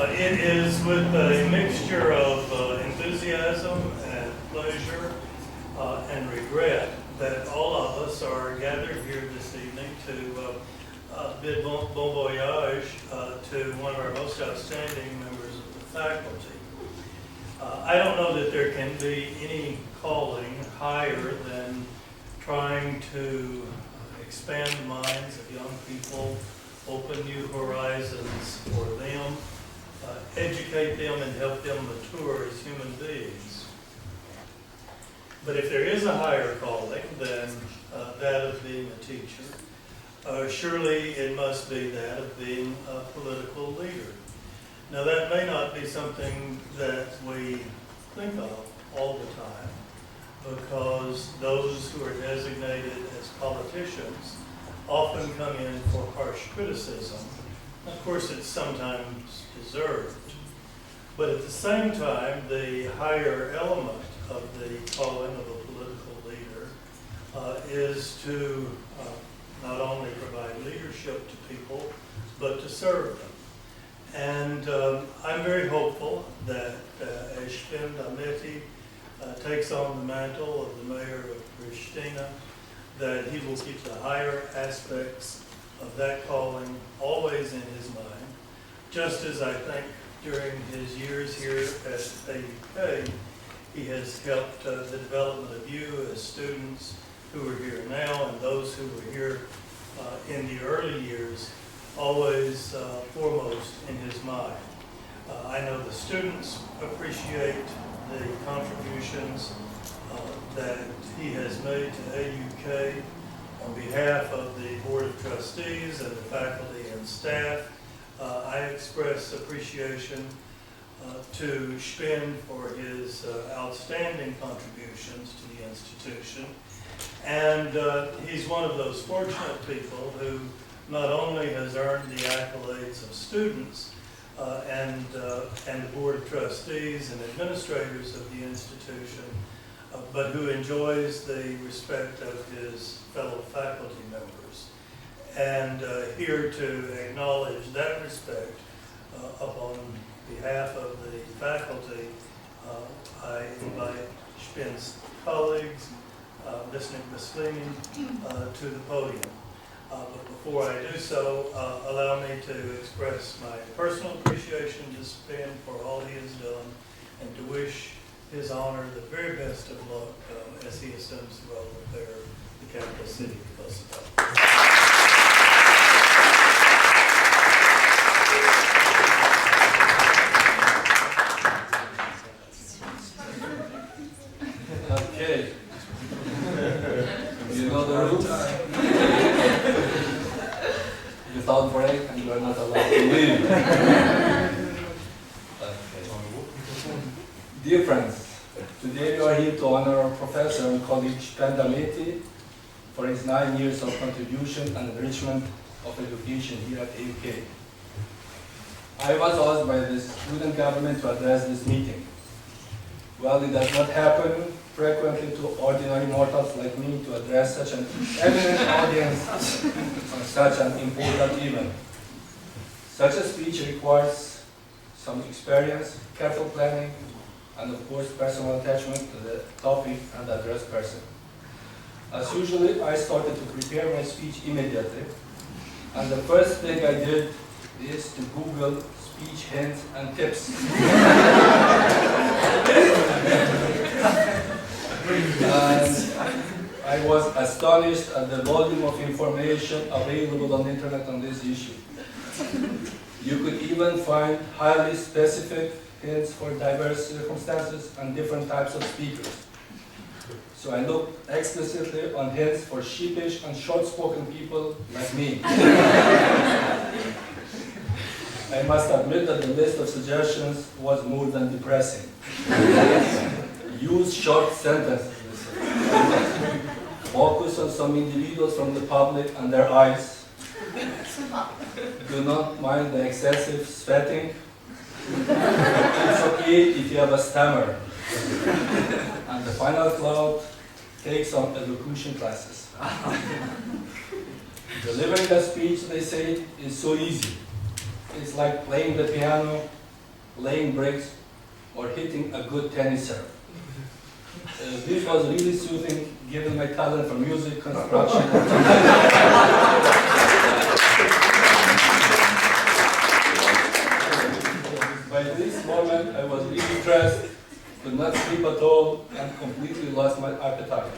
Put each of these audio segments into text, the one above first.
It is with a mixture of enthusiasm and pleasure and regret that all of us are gathered here this evening to bid bon voyage to one of our most outstanding members of the faculty. I don't know that there can be any calling higher than trying to expand the minds of young people, open new horizons for them, educate them and help them mature as human beings. But if there is a higher calling than that of being a teacher, surely it must be that of being a political leader. Now that may not be something that we think of all the time, because those who are designated as politicians often come in for harsh criticism. Of course, it's sometimes deserved. But at the same time, the higher element of the calling of a political leader is to not only provide leadership to people, but to serve them. And I'm very hopeful that as Shpend Ahmeti takes on the mantle of the mayor of Pristina, that he will keep the higher aspects of that calling always in his mind, just as I think during his years here at A.U.K, he has helped the development of you as students who are here now and those who were here in the early years, always foremost in his mind. I know the students appreciate the contributions that he has made to A.U.K. On behalf of the Board of Trustees and the faculty and staff, I express appreciation to Shpend for his outstanding contributions to the institution. And he's one of those fortunate people who not only has earned the accolades of students and the Board of Trustees and administrators of the institution, but who enjoys the respect of his fellow faculty members. And here to acknowledge that respect upon behalf of the faculty, I invite Shpend's colleagues, Besnik Bislimi, to the podium. But before I do so, allow me to express my personal appreciation to Shpend for all he has done and to wish his honor the very best of luck as he assumes the role of mayor of the capital city of Kosovo. Okay. You know the rules. Without break, and you are not allowed to leave. Dear friends, today we are here to honor Professor and colleague Shpend Ahmeti for his 9 years of contribution and enrichment of education here at A.U.K. I was asked by the student government to address this meeting. Well, it does not happen frequently to ordinary mortals like me to address such an eminent audience on such an important event. Such a speech requires some experience, careful planning, and of course personal attachment to the topic and the addressed person. As usually, I started to prepare my speech immediately, and the first thing I did is to Google speech hints and tips. And I was astonished at the volume of information available on the internet on this issue. You could even find highly specific hints for diverse circumstances and different types of speakers. So I looked explicitly on hints for sheepish and short-spoken people like me. I must admit that the list of suggestions was more than depressing. Use short sentences. Focus on some individuals from the public and their eyes. Do not mind the excessive sweating. It's okay if you have a stammer. And the final cloud, take some elocution classes. Delivering a speech, they say, is so easy. It's like playing the piano laying bricks, or hitting a good tennis serve. This was really soothing, given my talent for music, construction, By this moment, I was really stressed, could not sleep at all, and completely lost my appetite.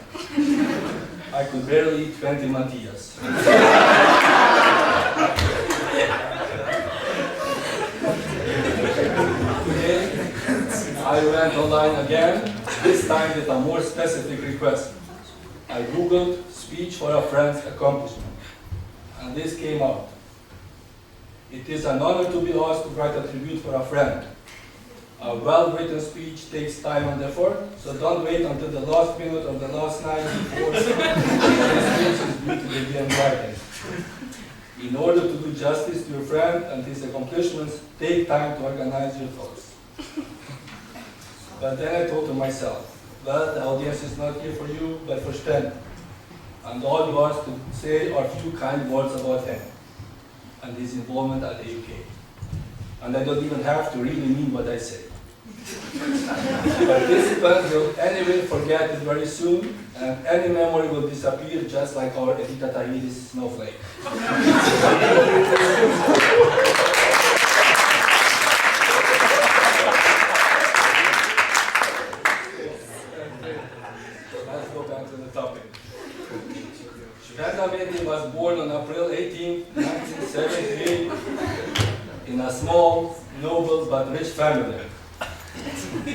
I could barely eat 20 mantillas. Today, I went online again, this time with a more specific request. I Googled speech for a friend's accomplishment, and this came out. It is an honor to be asked to write a tribute for a friend. A well-written speech takes time and effort, so don't wait until the last minute or the last night before the speech is due to begin writing. In order to do justice to your friend and his accomplishments, take time to organize your thoughts. But then I thought to myself, well, the audience is not here for you, but for Shpend. And all you asked to say are a few kind words about him and his involvement at A.U.K. And I don't even have to really mean what I say. Participants will anyway forget it very soon, and any memory will disappear just like our Edita Tahiri's snowflake. Let's go back to the topic. Shpend Ahmeti was born on April 18, 1978 in a small, noble but rich family. He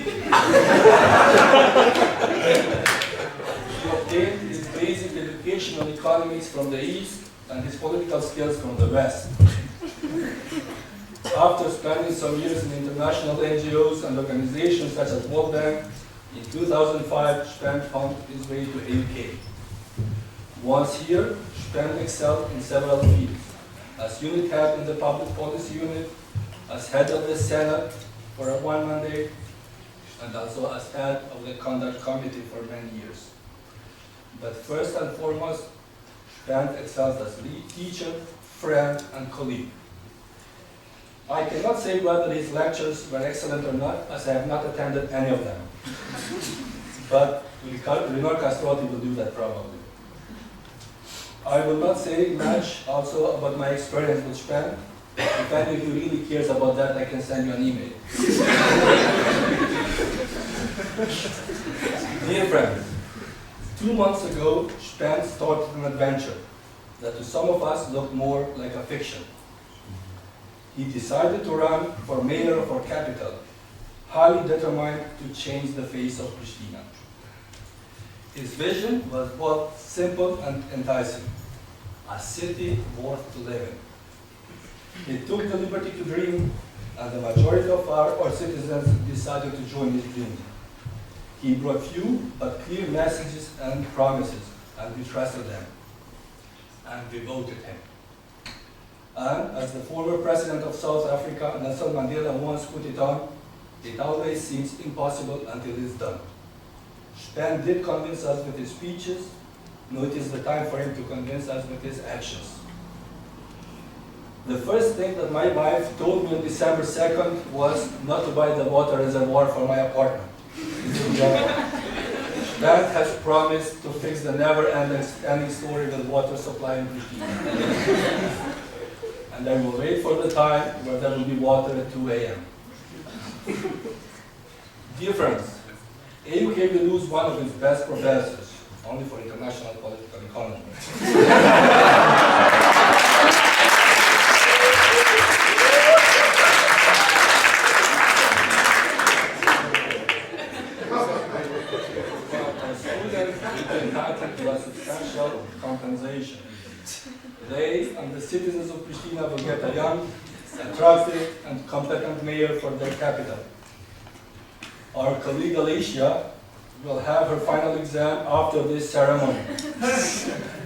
obtained his basic educational economics from the East and his political skills from the West. After spending some years in international NGOs and organizations such as World Bank, in 2005, Shpend found his way to A.U.K. Once here, Shpend excelled in several fields, as unit head in the public policy unit, as head of the Senate for one mandate, and also as head of the conduct committee for many years. But first and foremost, Shpend excels as lead teacher, friend, and colleague. I cannot say whether his lectures were excellent or not, as I have not attended any of them. But Rinor Kastrati will do that probably. I will not say much also about my experience with Shpend. If any of you really cares about that, I can send you an email. Dear friends, 2 months ago, Shpend started an adventure that to some of us looked more like a fiction. He decided to run for mayor of our capital, highly determined to change the face of Pristina. His vision was both simple and enticing, a city worth to live in. He took the liberty to dream, and the majority of our citizens decided to join his dream. He brought few but clear messages and promises, and we trusted them, and we voted him. And as the former president of South Africa, Nelson Mandela, once put it on, it always seems impossible until it's done. Shpend did convince us with his speeches. Now it is the time for him to convince us with his actions. The first thing that my wife told me on December 2nd was not to buy the water reservoir for my apartment. Shpend has promised to fix the never-ending story with water supply in Pristina. And I will wait for the time where there will be water at 2 a.m. Dear friends, A.U.K will lose one of its best professors, only for international political economy. Students will be entitled to a substantial compensation. They and the citizens of Pristina will get a young, attractive, and competent mayor for their capital. Our colleague Alicia will have her final exam after this ceremony.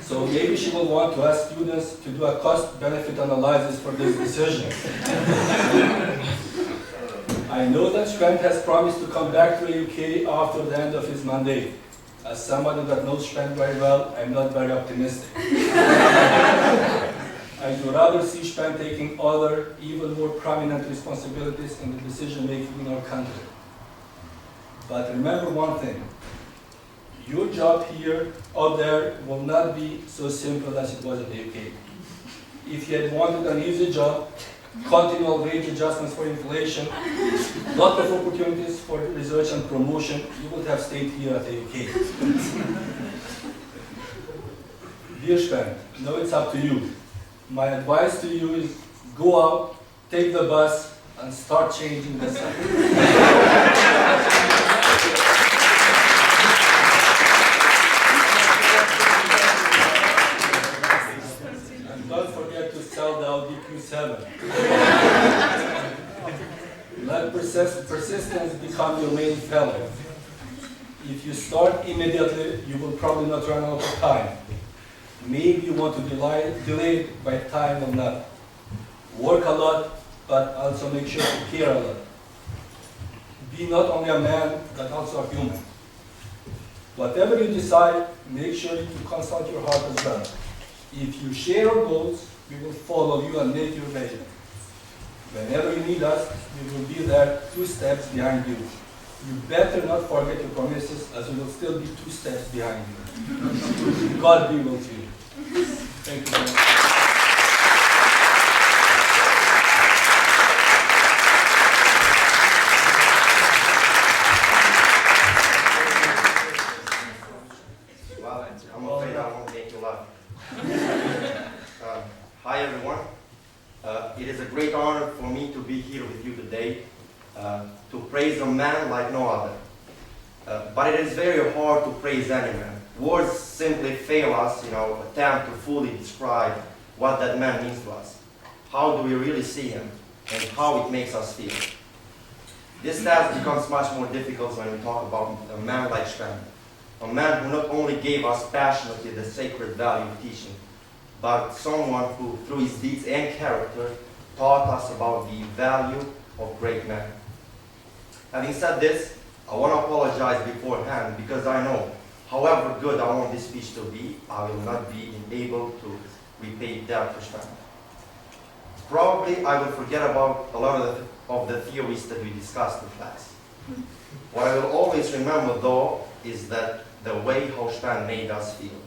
So maybe she will want to ask students to do a cost-benefit analysis for this decision. I know that Shpend has promised to come back to A.U.K after the end of his mandate. As somebody that knows Shpend very well, I'm not very optimistic. I would rather see Shpend taking other, even more prominent responsibilities in the decision-making in our country. But remember one thing, your job here, out there, will not be so simple as it was at the A.U.K. If you had wanted an easy job, continual wage adjustments for inflation, lot of opportunities for research and promotion, you would have stayed here at the A.U.K. Dear Shpend, now it's up to you. My advice to you is go out, take the bus, and start changing the sun. And don't forget to sell the Audi Q7. Let persistence become your main fellow. If you start immediately, you will probably not run out of time. Maybe you want to delay it by time or not. Work a lot, but also make sure to care a lot. Be not only a man, but also a human. Whatever you decide, make sure to consult your heart as well. If you share our goals, we will follow you and make you ready. Whenever you need us, we will be there 2 steps behind you. You better not forget your promises, as we will still be 2 steps behind you. God be with you. Thank you very much. Well, I'm afraid I won't make you laugh. Hi everyone. It is a great honor for me to be here with you today to praise a man like no other. But it is very hard to praise any man. Words simply fail us, attempt to fully describe what that man means to us. How do we really see him and how it makes us feel? This task becomes much more difficult when we talk about a man like Shpend. A man who not only gave us passionately the sacred value of teaching, but someone who, through his deeds and character, taught us about the value of great men. Having said this, I want to apologize beforehand because I know, however good I want this speech to be, I will not be able to repay that to Shpend. Probably I will forget about a lot of the theories that we discussed in class. What I will always remember though is that the way how Shpend made us feel.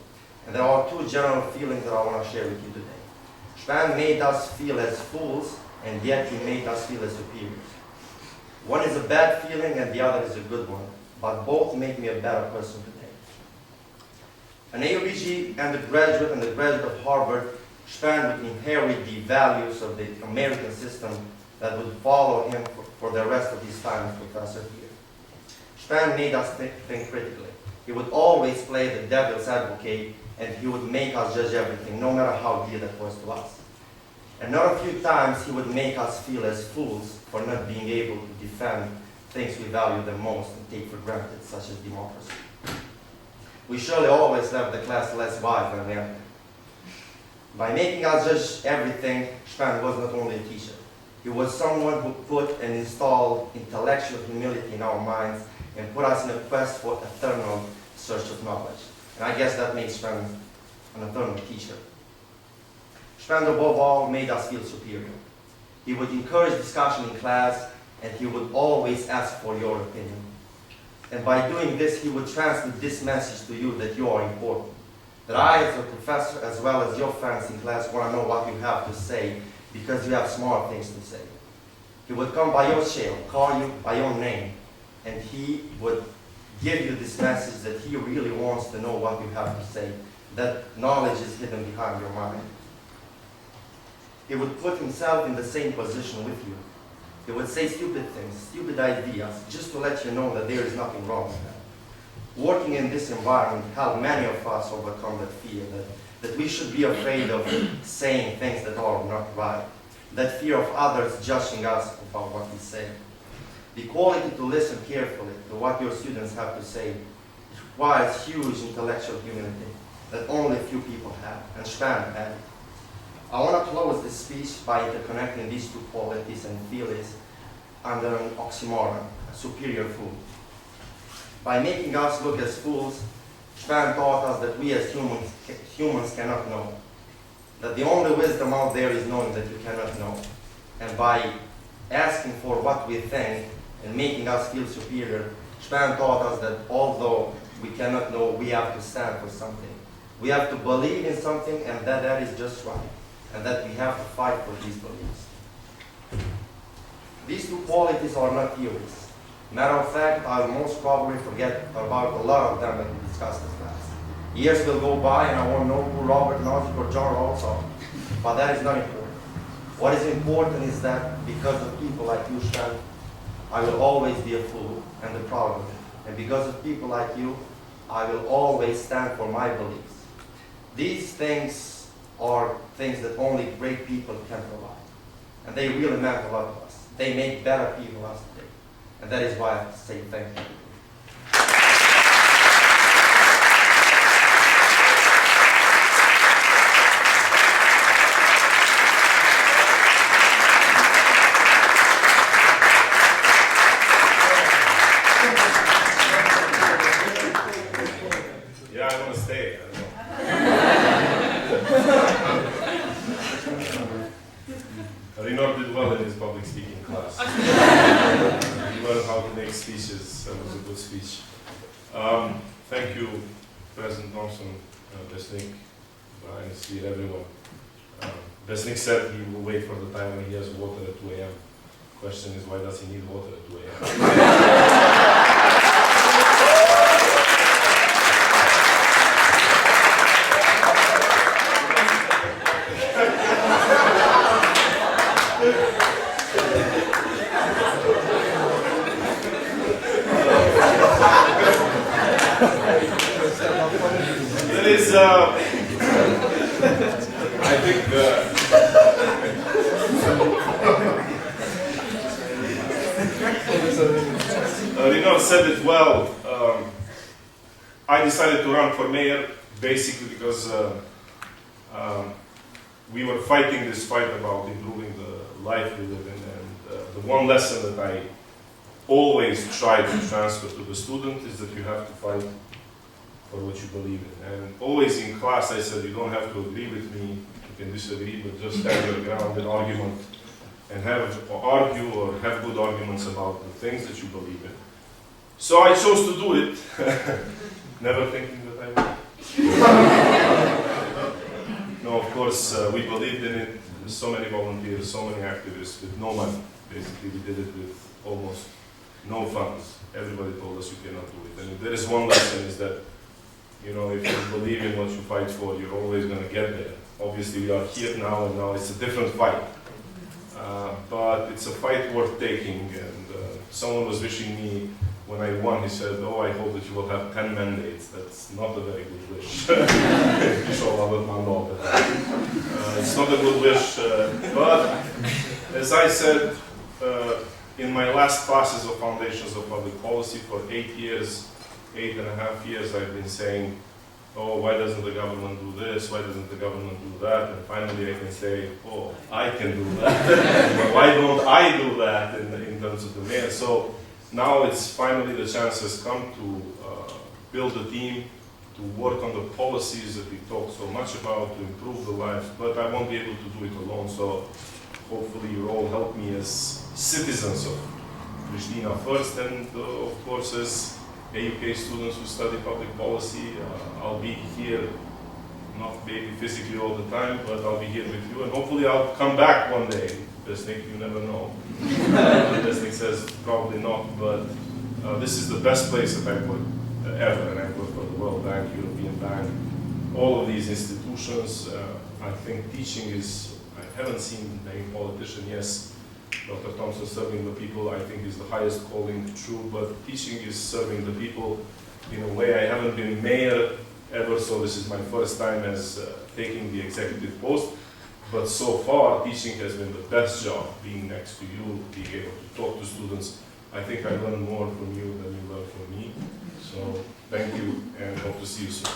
And there are 2 general feelings that I want to share with you today. Shpend made us feel as fools, and yet he made us feel as superiors. One is a bad feeling and the other is a good one, but both make me a better person today. An A.U.K undergraduate and the graduate of Harvard, Shpend would inherit the values of the American system that would follow him for the rest of his time as professor here. Shpend made us think critically. He would always play the devil's advocate, and he would make us judge everything, no matter how dear that was to us. And not a few times he would make us feel as fools for not being able to defend things we value the most and take for granted, such as democracy. We surely always left the class less wise than we entered. By making us judge everything, Shpend was not only a teacher. He was someone who put and installed intellectual humility in our minds and put us in a quest for eternal search of knowledge. And I guess that makes Shpend an eternal teacher. Shpend above all made us feel superior. He would encourage discussion in class, and he would always ask for your opinion. And by doing this, he would transmit this message to you that you are important. That I, as a professor, as well as your friends in class, want to know what you have to say, because you have smart things to say. He would come by your chair, call you by your name, and he would give you this message that he really wants to know what you have to say, that knowledge is hidden behind your mind. He would put himself in the same position with you. He would say stupid things, stupid ideas, just to let you know that there is nothing wrong with that. Working in this environment helped many of us overcome that fear, that we should be afraid of saying things that are not right, that fear of others judging us about what we say. The quality to listen carefully to what your students have to say requires huge intellectual humility that only a few people have, and Shpend had it. I want to close this speech by interconnecting these 2 qualities and feelings under an oxymoron, a superior fool. By making us look as fools, Shpend taught us that we as humans cannot know. that the only wisdom out there is knowing that you cannot know. And by asking for what we think and making us feel superior, Shpend taught us that although we cannot know, we have to stand for something. We have to believe in something, and that is just right, and that we have to fight for these beliefs. These two qualities are not theories. Matter of fact, I'll most probably forget about a lot of them that we discussed this class. Years will go by and I won't know who Robert Nozick or John Rawls are, but that is not important. What is important is that because of people like you, Shpend, I will always be a fool and proud of it. And because of people like you, I will always stand for my beliefs. These things are things that only great people can provide. And they really meant a lot to us. They make better people us today. And that is why I have to say thank you. Yeah, I want to stay. I don't know. Rinor did well in his public speaking class. He learned how to make speeches. That was a good speech. Thank you, President Thompson, Besnik, Brian, everyone. Besnik said he will wait for the time when he has water at 2 a.m. Question is, why does he need water at 2 a.m.? There is, I think, Rinor said it well. I decided to run for mayor basically because we were fighting this fight about improving the life we live in, and the one lesson that I always try to transfer to the student is that you have to fight for what you believe in. And always in class I said, you don't have to agree with me, you can disagree, but just stand your ground in argument and argue or have good arguments about the things that you believe in. So I chose to do it, never thinking that I would. No, of course, we believed in it. There's so many volunteers, so many activists with no money. Basically, we did it with almost no funds. Everybody told us you cannot do it. And if there is one lesson is that, you know, if you believe in what you fight for, you're always going to get there. Obviously, we are here now, and now it's a different fight. But it's a fight worth taking. And someone was wishing me, when I won, he said, oh, I hope that you will have 10 mandates. That's not a very good wish. It's not a good wish. But as I said, in my last classes of Foundations of Public Policy for 8 years, 8.5 years, I've been saying, oh, why doesn't the government do this? Why doesn't the government do that? And finally I can say, oh, I can do that. Why don't I do that in terms of the mayor? So now it's finally the chance has come to build a team, to work on the policies that we talk so much about, to improve the lives, but I won't be able to do it alone. So hopefully you all help me as citizens of Pristina first, and of course as A.U.K students who study public policy. I'll be here, not maybe physically all the time, but I'll be here with you, and hopefully I'll come back one day. Besnik, you never know. Besnik says probably not, but this is the best place that I've worked ever, and I've worked for the World Bank, European Bank, all of these institutions. I think teaching is, I haven't seen any politician, yes, Dr. Thompson serving the people, I think is the highest calling, true, but teaching is serving the people in a way. I haven't been mayor ever, so this is my first time as taking the executive post, but so far teaching has been the best job, being next to you, being able to talk to students. I think I learn more from you than you learn from me, so thank you and hope to see you soon.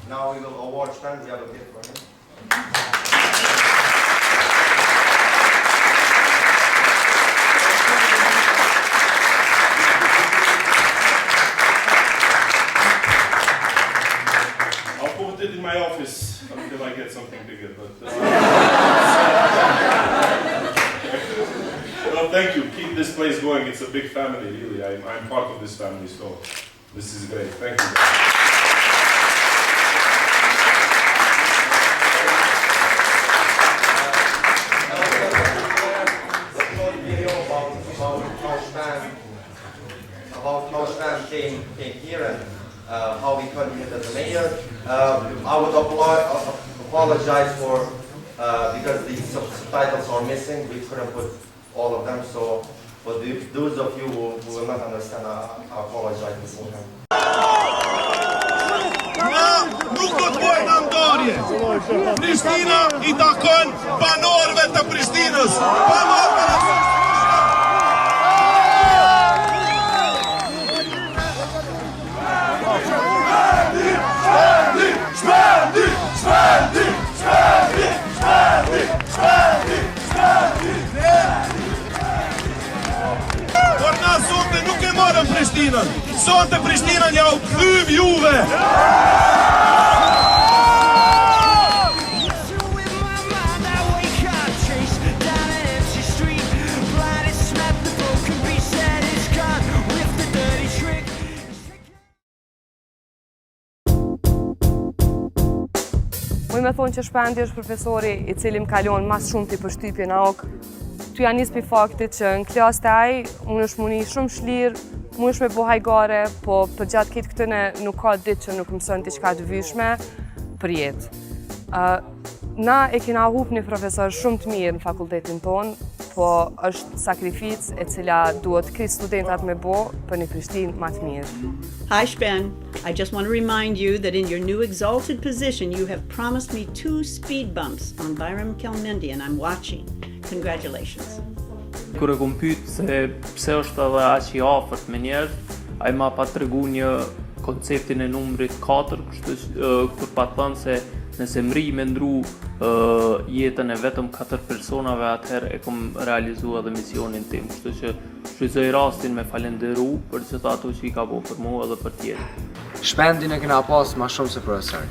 Now we will award Shpend. We have a gift for him. put it in my office until I get something bigger. But well, thank you. Keep this place going. It's a big family, really. I'm part of this family, so this is great. Thank you. About how Shpend came here and how we continued as a mayor. I would apologize for because the subtitles are missing. We couldn't put all of them. So for those of you who will not understand, I apologize beforehand. Nuk do të bojnë andarje. Prishtina I takon banorëve të Prishtinës. Por na sonte nuk e marrëm Prishtinën. Sonte Prishtinën ja u kthyem juve. Unë me thonë që Shpendi është profesori I cili më kalon mas shumë të përshtypje në A.U.K. Ty janë njës për faktit që në klasë të aj, unë është muni shumë shlirë, mu është me bo hajgare, po për gjatë këtë këtëne nuk ka ditë që nuk mësën t'i qka të vyshme për jetë. Na e kena hup një profesor shumë të mirë në fakultetin tonë, po është sakrificë e cila duhet këtë studentat me bo për një Prishtinë më të mirë. Hi, Shpend. I just want to remind you that in your new exalted position, you have promised me 2 speed bumps on Byram Kelmendi, and I'm watching. Congratulations. Kur e kom pyet se pse është edhe aq I afërt me njerëz, ai ma pa tregu një konceptin e numrit 4, kështu kur pa thënë se nëse mri me ndru jetën e vetëm 4 personave, atëherë e kom realizu edhe misionin tim. Kështu që shfrytëzoj rastin me falenderu për gjithë ato që I ka bo për mua edhe për tjerë. Shpendin e kena pas ma shumë se profesor.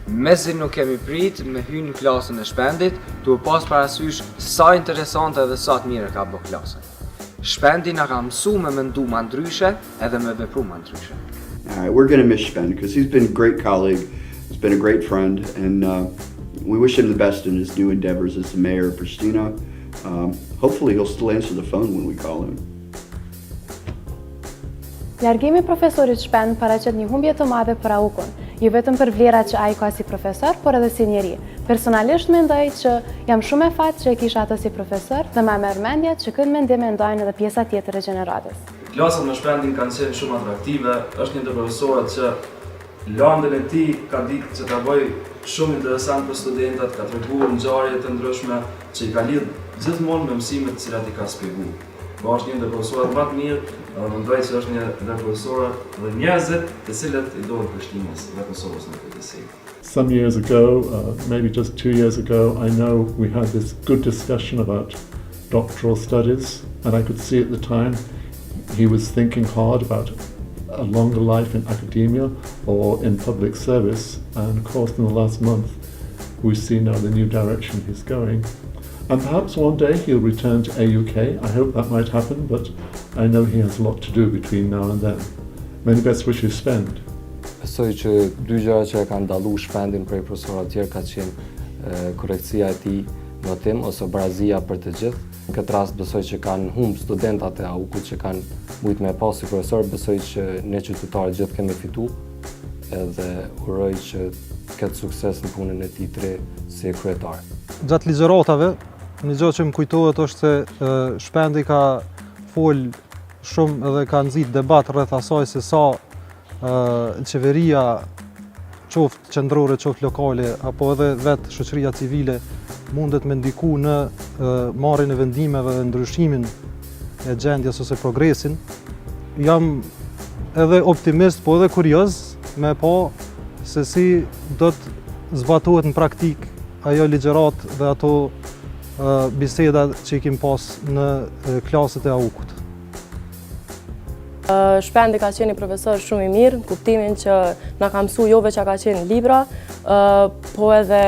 Mezi nuk kemi prit me hynë në klasën e Shpendit, duhe pas parasysh sa interesante dhe sa të mire ka bo klasën. Shpendi na ka mësu me mendu ma ndryshe edhe me vepru ma ndryshe. We're going to miss Shpend because he's been a great colleague, he's been a great friend, and we wish him the best in his new endeavors as the mayor of Pristina. Hopefully he'll still answer the phone when we call him. Largimi profesorit Shpend paraqet një humbje të madhe për A.U.K-un, jo vetëm për vlerat që ai ka si profesor, por edhe si njeri. Personalisht mendoj që jam shumë e fat që e kisha ato si profesor dhe ma merr mendja që këtë mendim e ndajnë edhe pjesa tjetër e gjeneratës. Klasat me Shpendin kanë qenë shumë atraktive, është një të profesorat që landën e tij ka ditë që ta bëj shumë interesant për studentat, ka treguar ngjarje të ndryshme që I ka lidh gjithmonë me mësimet të cilat I ka shpjeguar. Është një ndër profesorat më të mirë, dhe mendoj që është një ndër profesorat dhe njerëzit të cilët I duhen Prishtinës dhe Kosovës në përgjithësi. Some years ago, maybe just 2 years ago, I know we had this good discussion about doctoral studies, and I could see at the time he was thinking hard about a longer life in academia or in public service, and of course in the last month we see now the new direction he's going. And perhaps one day he'll return to A.U.K. I hope that might happen, but I know he has a lot to do between now and then. Many best wishes, Shpend. Besoj që 2 gjëra që e kanë dallu Shpendin prej profesorëve të tjerë ka qenë korekcia e tij notim ose brazia për të gjithë. Në këtë rast besoj që kanë humb studentat e A.U.K-ut që kanë mujt me pas si profesor, besoj që ne qytetarët gjithë kemi fitu edhe uroj që ketë sukses në punën e tij të re si kryetar. Gjatë ligjëratave, një gjë që më kujtohet është se Shpendi ka fol shumë edhe ka nxit debat rreth asaj se sa qeveria qoftë qendrore, qoftë lokale, apo edhe vetë shoqëria civile mundet me ndiku në marrjen e vendimeve dhe ndryshimin e gjendjes ose progresin. Jam edhe optimist, po edhe kurioz me pa se si do të zbatohet në praktik ajo ligjërat dhe ato biseda që I kim pas në klasët e A.U.K-ut. Shpendi ka qenë një profesor shumë i mirë, në kuptimin që na ka mësu jo veç që ka qenë libra, po edhe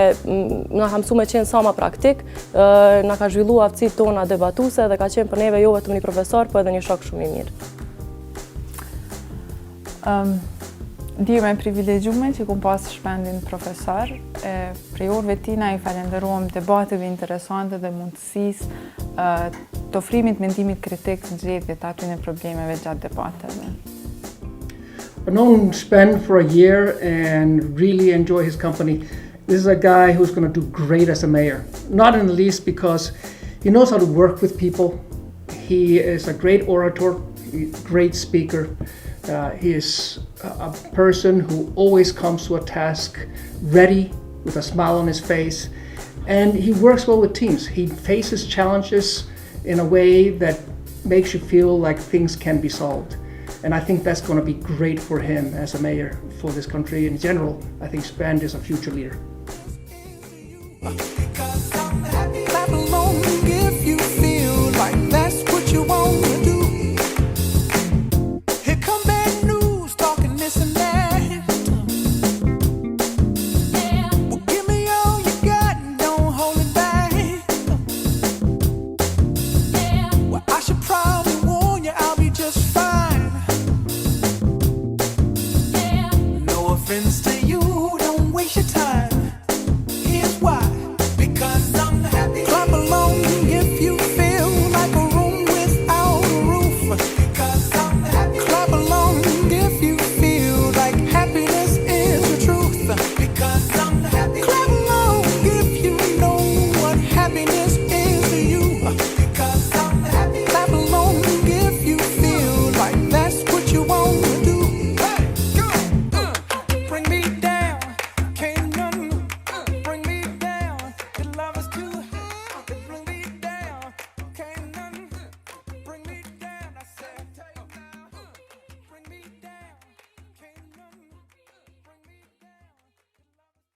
na ka mësu me qenë sa ma praktik, na ka zhvillu aftësitë tona debatuse dhe ka qenë për neve jo vetëm një profesor, po edhe një shok shumë i mirë. Ndihme privilegjume që kum pas Shpendin profesor, prej orëve tina i falenderuam debateve interesante dhe mundësisë të ofrimit mendimit kritik të zgjedhjet të aty në problemeve gjatë debateve. I've known Shpend for a year and really enjoy his company. This is a guy who's going to do great as a mayor. Not in the least because he knows how to work with people. He is a great orator, a great speaker. He is a person who always comes to a task ready with a smile on his face. And he works well with teams. He faces challenges in a way that makes you feel like things can be solved. And I think that's going to be great for him as a mayor for this country in general. I think Shpend is a future leader. Clap along if you feel like that's what you want to do. Here come bad news, talking this and that. Well, give me all you got and don't hold it back. Well, I should probably warn you, I'll be just fine. No offense to